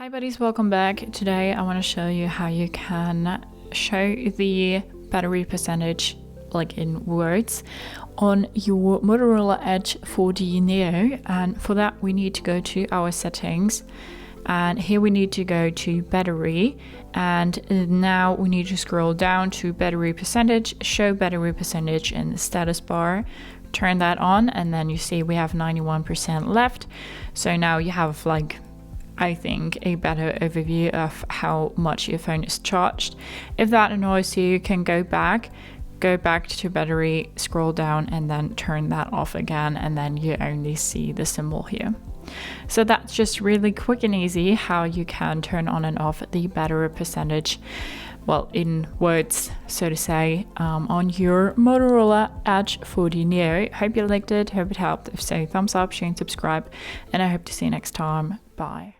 Hi buddies, welcome back. Today I want to show you how you can show the battery percentage like in words on your Motorola Edge 4D Neo, and for that we need to go to our settings, and here we need to go to battery, and now we need to scroll down to battery percentage, show battery percentage in the status bar. Turn that on and then you see we have 91% left. So now you have like, I think, a better overview of how much your phone is charged. If that annoys you, you can go back to battery, scroll down and then turn that off again, and then you only see the symbol here. So that's just really quick and easy how you can turn on and off the battery percentage, well, in words, so to say, on your Motorola Edge 4D Neo. Hope you liked it, hope it helped. If so, thumbs up, share and subscribe, and I hope to see you next time. Bye.